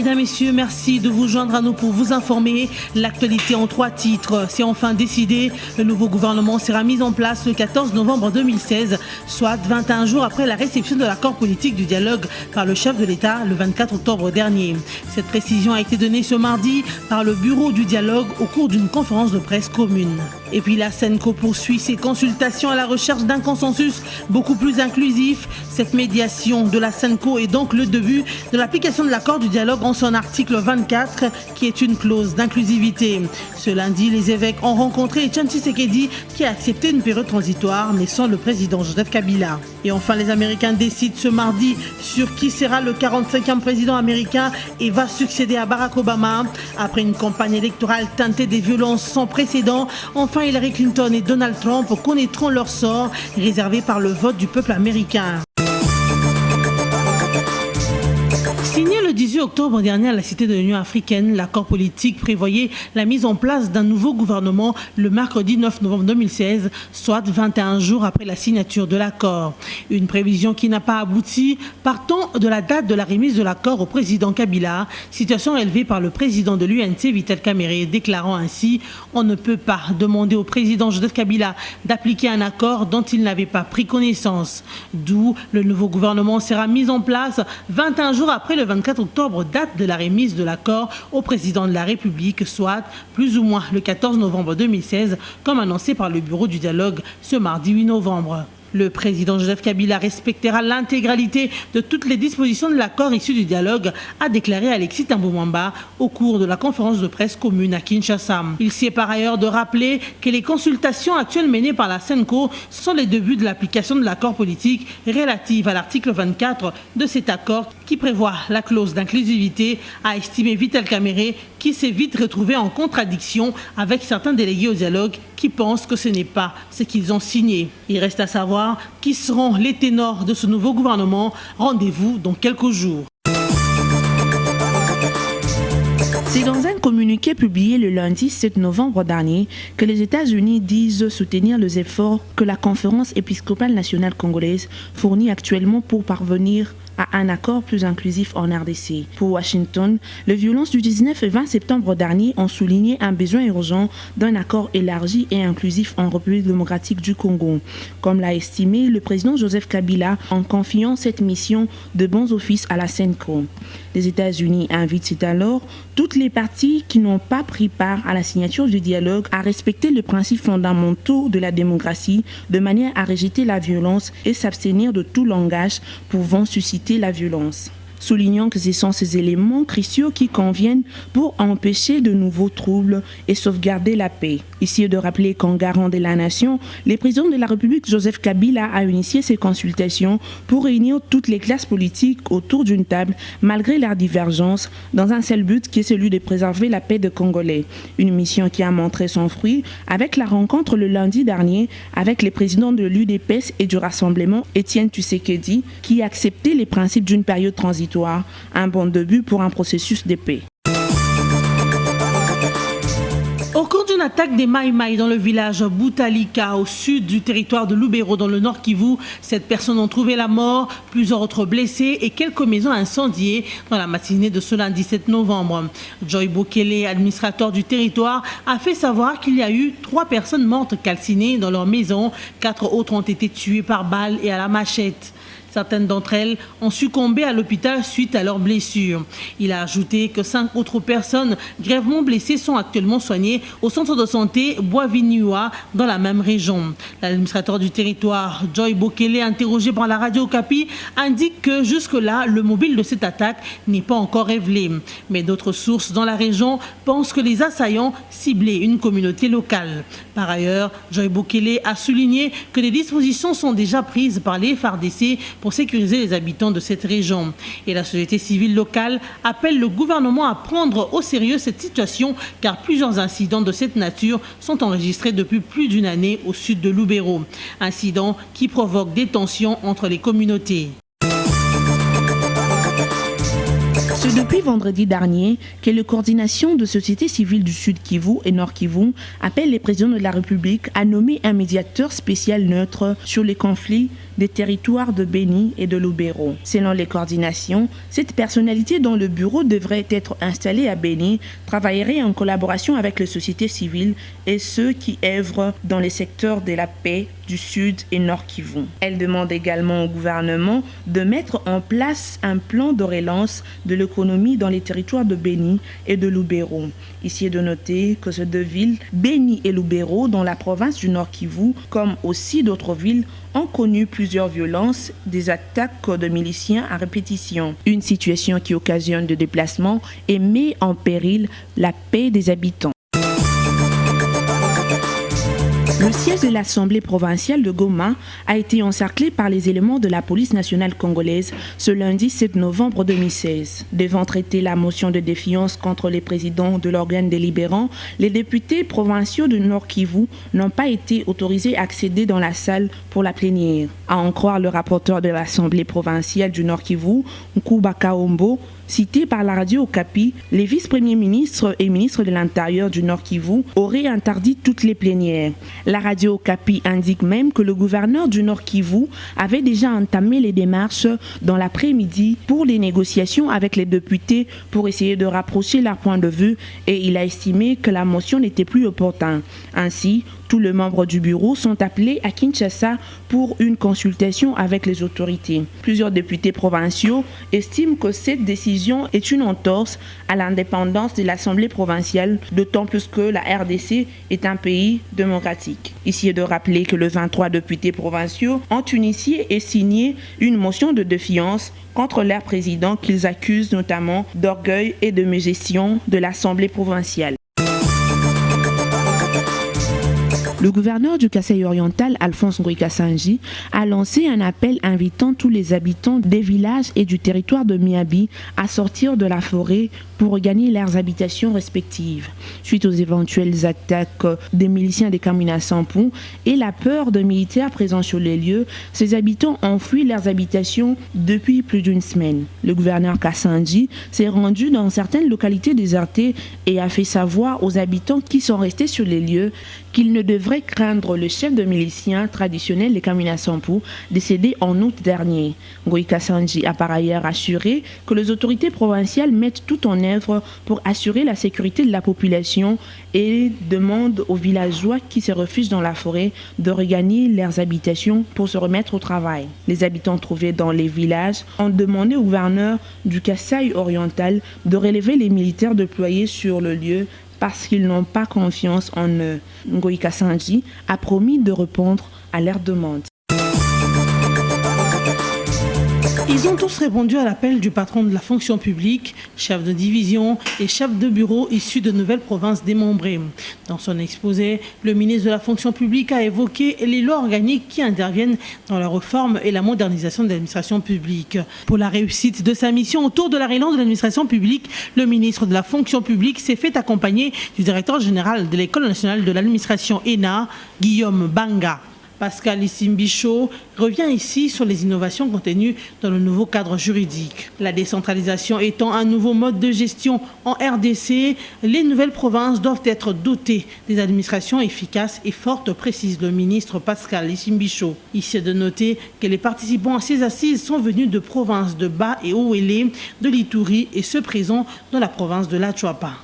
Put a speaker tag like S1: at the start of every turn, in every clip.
S1: Mesdames, Messieurs, merci de vous joindre à nous pour vous informer. L'actualité en 3 titres. C'est enfin décidé. Le nouveau gouvernement sera mis en place le 14 novembre 2016, soit 21 jours après la réception de l'accord politique du dialogue par le chef de l'État le 24 octobre dernier. Cette précision a été donnée ce mardi par le bureau du dialogue au cours d'une conférence de presse commune. Et puis la SENCO poursuit ses consultations à la recherche d'un consensus beaucoup plus inclusif. Cette médiation de la SENCO est donc le début de l'application de l'accord du dialogue en son article 24, qui est une clause d'inclusivité. Ce lundi, les évêques ont rencontré Etienne Tshisekedi, qui a accepté une période transitoire, mais sans le président Joseph Kabila. Et enfin, les Américains décident ce mardi sur qui sera le 45e président américain et va succéder à Barack Obama. Après une campagne électorale teintée des violences sans précédent, enfin Hillary Clinton et Donald Trump connaîtront leur sort, réservé par le vote du peuple américain. Signé le 18 octobre dernier à la Cité de l'Union africaine, l'accord politique prévoyait la mise en place d'un nouveau gouvernement le mercredi 9 novembre 2016, soit 21 jours après la signature de l'accord. Une prévision qui n'a pas abouti, partant de la date de la remise de l'accord au président Kabila, situation élevée par le président de l'UNC, Vital Kamerhe, déclarant ainsi « On ne peut pas demander au président Joseph Kabila d'appliquer un accord dont il n'avait pas pris connaissance ». D'où le nouveau gouvernement sera mis en place 21 jours après le 24 octobre, date de la remise de l'accord au président de la République, soit plus ou moins le 14 novembre 2016, comme annoncé par le bureau du dialogue ce mardi 8 novembre. Le président Joseph Kabila respectera l'intégralité de toutes les dispositions de l'accord issu du dialogue, a déclaré Alexis Thambwe Mwamba au cours de la conférence de presse commune à Kinshasa. Il s'est par ailleurs de rappeler que les consultations actuelles menées par la SENCO sont les débuts de l'application de l'accord politique relative à l'article 24 de cet accord qui prévoit la clause d'inclusivité, a estimé Vital Kamerhe, qui s'est vite retrouvé en contradiction avec certains délégués au dialogue qui pensent que ce n'est pas ce qu'ils ont signé. Il reste à savoir qui seront les ténors de ce nouveau gouvernement. Rendez-vous dans quelques jours.
S2: C'est dans un communiqué publié le lundi 7 novembre dernier que les États-Unis disent soutenir les efforts que la Conférence épiscopale nationale congolaise fournit actuellement pour parvenir à un accord plus inclusif en RDC. Pour Washington, les violences du 19 et 20 septembre dernier ont souligné un besoin urgent d'un accord élargi et inclusif en République démocratique du Congo, comme l'a estimé le président Joseph Kabila en confiant cette mission de bons offices à la SENCO. Les États-Unis invitent alors toutes les parties qui n'ont pas pris part à la signature du dialogue à respecter les principes fondamentaux de la démocratie de manière à rejeter la violence et s'abstenir de tout langage pouvant susciter la violence, soulignant que ce sont ces éléments cruciaux qui conviennent pour empêcher de nouveaux troubles et sauvegarder la paix. Ici de rappeler qu'en garant de la nation, le président de la République Joseph Kabila a initié ces consultations pour réunir toutes les classes politiques autour d'une table malgré leurs divergences dans un seul but qui est celui de préserver la paix des Congolais. Une mission qui a montré son fruit avec la rencontre le lundi dernier avec les présidents de l'UDPS et du Rassemblement, Etienne Tshisekedi, qui a accepté les principes d'une période transitoire, un bon début pour un processus de paix.
S1: Au cours d'une attaque des Mai Mai dans le village Boutalika, au sud du territoire de Lubero, dans le Nord Kivu, 7 personnes ont trouvé la mort, plusieurs autres blessées et quelques maisons incendiées dans la matinée de ce lundi 7 novembre. Joy Bokele, administrateur du territoire, a fait savoir qu'il y a eu 3 personnes mortes calcinées dans leur maison, 4 autres ont été tuées par balles et à la machette. Certaines d'entre elles ont succombé à l'hôpital suite à leurs blessures. Il a ajouté que 5 autres personnes grièvement blessées sont actuellement soignées au centre de santé Boavinua dans la même région. L'administrateur du territoire, Joy Bokele, interrogé par la radio Okapi, indique que jusque-là, le mobile de cette attaque n'est pas encore révélé. Mais d'autres sources dans la région pensent que les assaillants ciblaient une communauté locale. Par ailleurs, Joy Bokele a souligné que des dispositions sont déjà prises par les FARDC pour sécuriser les habitants de cette région. Et la société civile locale appelle le gouvernement à prendre au sérieux cette situation car plusieurs incidents de cette nature sont enregistrés depuis plus d'une année au sud de Lubero. Incidents qui provoquent des tensions entre les communautés.
S2: C'est depuis vendredi dernier que la coordination de sociétés civiles du Sud Kivu et Nord Kivu appelle les présidents de la République à nommer un médiateur spécial neutre sur les conflits des territoires de Béni et de Lubero. Selon les coordinations, cette personnalité dont le bureau devrait être installé à Béni travaillerait en collaboration avec les sociétés civiles et ceux qui œuvrent dans les secteurs de la paix du Sud et Nord Kivu. Elle demande également au gouvernement de mettre en place un plan de relance de l'économie dans les territoires de Béni et de Lubero. Ici est de noter que ces deux villes, Béni et Lubero, dans la province du Nord Kivu, comme aussi d'autres villes, ont connu plusieurs violences, des attaques de miliciens à répétition. Une situation qui occasionne des déplacements et met en péril la paix des habitants. Le siège de l'Assemblée provinciale de Goma a été encerclé par les éléments de la police nationale congolaise ce lundi 7 novembre 2016. Devant traiter la motion de défiance contre les présidents de l'organe délibérant, les députés provinciaux du Nord Kivu n'ont pas été autorisés à accéder dans la salle pour la plénière. À en croire le rapporteur de l'Assemblée provinciale du Nord Kivu, Nkuba Kaombo, cité par la radio Okapi, les vice-premiers ministres et ministres de l'Intérieur du Nord Kivu auraient interdit toutes les plénières. La radio Okapi indique même que le gouverneur du Nord Kivu avait déjà entamé les démarches dans l'après-midi pour les négociations avec les députés pour essayer de rapprocher leurs points de vue et il a estimé que la motion n'était plus opportune. Ainsi, tous les membres du bureau sont appelés à Kinshasa pour une consultation avec les autorités. Plusieurs députés provinciaux estiment que cette décision est une entorse à l'indépendance de l'Assemblée provinciale, d'autant plus que la RDC est un pays démocratique. Ici est de rappeler que les 23 députés provinciaux ont initié et signé une motion de défiance contre leur président qu'ils accusent notamment d'orgueil et de mégestion de l'Assemblée provinciale. Le gouverneur du Kasaï oriental, Alphonse Ngoï Kassanji, a lancé un appel invitant tous les habitants des villages et du territoire de Miabi à sortir de la forêt pour regagner leurs habitations respectives. Suite aux éventuelles attaques des miliciens des Kamina Sampou et la peur de militaires présents sur les lieux, ces habitants ont fui leurs habitations depuis plus d'une semaine. Le gouverneur Kassanji s'est rendu dans certaines localités désertées et a fait savoir aux habitants qui sont restés sur les lieux qu'ils ne devraient craindre le chef de miliciens traditionnel des Kamina Sampou, décédé en août dernier. Ngoï Kassanji a par ailleurs assuré que les autorités provinciales mettent tout en œuvre pour assurer la sécurité de la population et demande aux villageois qui se refugient dans la forêt de regagner leurs habitations pour se remettre au travail. Les habitants trouvés dans les villages ont demandé au gouverneur du Kasaï oriental de relever les militaires déployés sur le lieu parce qu'ils n'ont pas confiance en eux. Ngoï Kassanji a promis de répondre à leurs demandes.
S1: Ils ont tous répondu à l'appel du patron de la fonction publique, chef de division et chef de bureau issus de nouvelles provinces démembrées. Dans son exposé, le ministre de la fonction publique a évoqué les lois organiques qui interviennent dans la réforme et la modernisation de l'administration publique. Pour la réussite de sa mission autour de la relance de l'administration publique, le ministre de la fonction publique s'est fait accompagner du directeur général de l'École nationale de l'administration ENA, Guillaume Banga. Pascal Isimbicho revient ici sur les innovations contenues dans le nouveau cadre juridique. La décentralisation étant un nouveau mode de gestion en RDC, les nouvelles provinces doivent être dotées des administrations efficaces et fortes, précise le ministre Pascal Isimbicho. Ici est de noter que les participants à ces assises sont venus de provinces de Bas et Haut-Élé, de l'Ituri et ceux présents dans la province de l'Achuapa.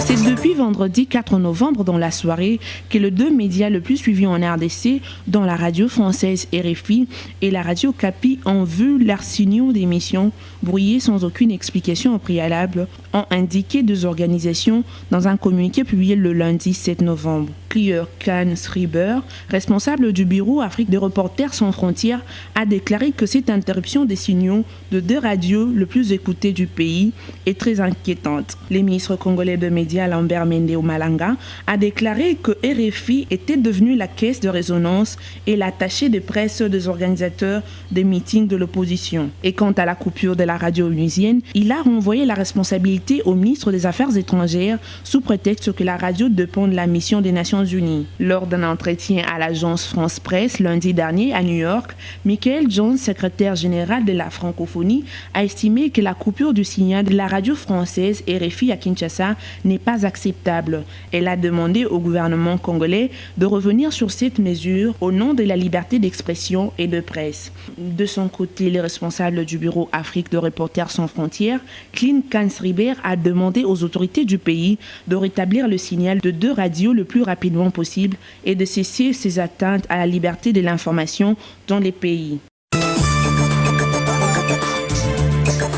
S2: C'est depuis vendredi 4 novembre dans la soirée que les deux médias les plus suivis en RDC, dont la radio française RFI et la radio Capi, ont vu leurs signaux d'émission brouillés sans aucune explication au préalable, ont indiqué deux organisations dans un communiqué publié le lundi 7 novembre. Clear Khan Schreiber, responsable du bureau Afrique de Reporters sans frontières, a déclaré que cette interruption des signaux de deux radios les plus écoutées du pays est très inquiétante. Le ministre congolais de médias Lambert Mende Malanga a déclaré que RFI était devenue la caisse de résonance et l'attaché de presse des organisateurs des meetings de l'opposition. Et quant à la coupure de la radio onusienne, il a renvoyé la responsabilité au ministre des Affaires étrangères sous prétexte que la radio dépend de la mission des Nations Unis. Lors d'un entretien à l'agence France Presse lundi dernier à New York, Michael Jones, secrétaire général de la francophonie, a estimé que la coupure du signal de la radio française RFI à Kinshasa n'est pas acceptable. Elle a demandé au gouvernement congolais de revenir sur cette mesure au nom de la liberté d'expression et de presse. De son côté, le responsable du bureau Afrique de Reporters sans frontières, Clint Kansriber, a demandé aux autorités du pays de rétablir le signal de 2 radios le plus rapidement possible et de cesser ces atteintes à la liberté de l'information dans les pays.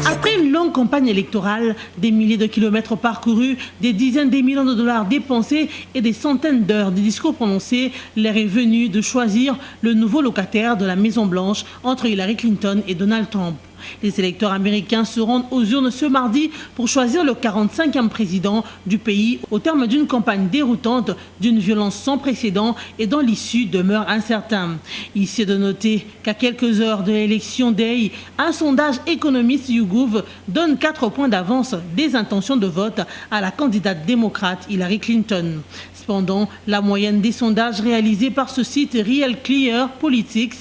S1: Après une longue campagne électorale, des milliers de kilomètres parcourus, des dizaines de millions de dollars dépensés et des centaines d'heures de discours prononcés, l'heure est venue de choisir le nouveau locataire de la Maison-Blanche entre Hillary Clinton et Donald Trump. Les électeurs américains se rendent aux urnes ce mardi pour choisir le 45e président du pays au terme d'une campagne déroutante, d'une violence sans précédent et dont l'issue demeure incertaine. Ici est de noter qu'à quelques heures de l'élection day, un sondage économiste YouGov donne 4 points d'avance des intentions de vote à la candidate démocrate Hillary Clinton. Cependant, la moyenne des sondages réalisés par ce site Real Clear Politics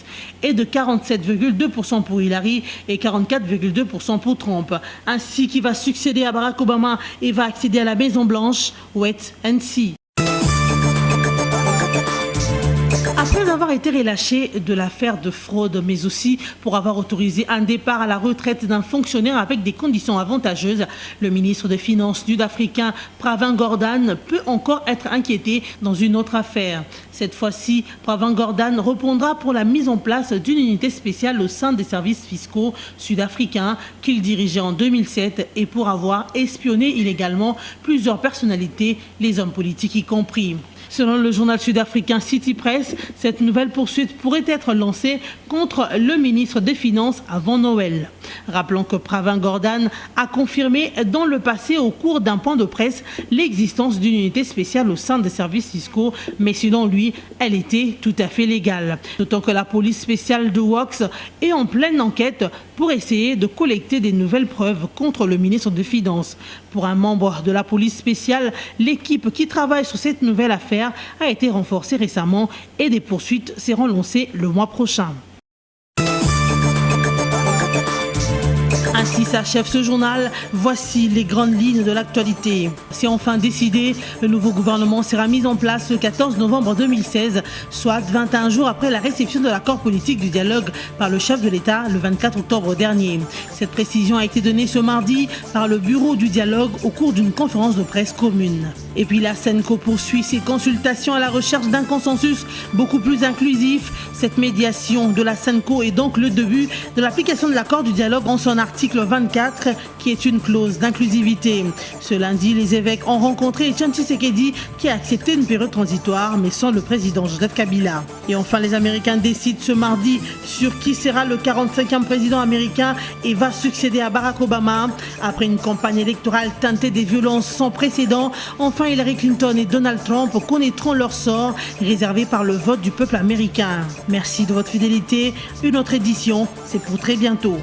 S1: est de 47,2% pour Hillary et 44,2% pour Trump. Ainsi qui va succéder à Barack Obama et va accéder à la Maison-Blanche, wait and see. Après avoir été relâché de l'affaire de fraude, mais aussi pour avoir autorisé un départ à la retraite d'un fonctionnaire avec des conditions avantageuses, le ministre des Finances sud-africain Pravin Gordhan peut encore être inquiété dans une autre affaire. Cette fois-ci, Pravin Gordhan répondra pour la mise en place d'une unité spéciale au sein des services fiscaux sud-africains qu'il dirigeait en 2007 et pour avoir espionné illégalement plusieurs personnalités, les hommes politiques y compris. Selon le journal sud-africain City Press, cette nouvelle poursuite pourrait être lancée contre le ministre des Finances avant Noël. Rappelons que Pravin Gordhan a confirmé dans le passé au cours d'un point de presse l'existence d'une unité spéciale au sein des services fiscaux, mais selon lui, elle était tout à fait légale. D'autant que la police spéciale de Wox est en pleine enquête pour essayer de collecter des nouvelles preuves contre le ministre des Finances. Pour un membre de la police spéciale, l'équipe qui travaille sur cette nouvelle affaire a été renforcée récemment et des poursuites seront lancées le mois prochain. Ainsi s'achève ce journal. Voici les grandes lignes de l'actualité. C'est enfin décidé. Le nouveau gouvernement sera mis en place le 14 novembre 2016, soit 21 jours après la réception de l'accord politique du dialogue par le chef de l'État le 24 octobre dernier. Cette précision a été donnée ce mardi par le bureau du dialogue au cours d'une conférence de presse commune. Et puis la SENCO poursuit ses consultations à la recherche d'un consensus beaucoup plus inclusif. Cette médiation de la SENCO est donc le début de l'application de l'accord du dialogue en son article 24, qui est une clause d'inclusivité. Ce lundi, les évêques ont rencontré Etienne Tshisekedi, qui a accepté une période transitoire, mais sans le président Joseph Kabila. Et enfin, les Américains décident ce mardi sur qui sera le 45e président américain et va succéder à Barack Obama. Après une campagne électorale teintée des violences sans précédent, enfin Hillary Clinton et Donald Trump connaîtront leur sort, réservé par le vote du peuple américain. Merci de votre fidélité. Une autre édition, c'est pour très bientôt.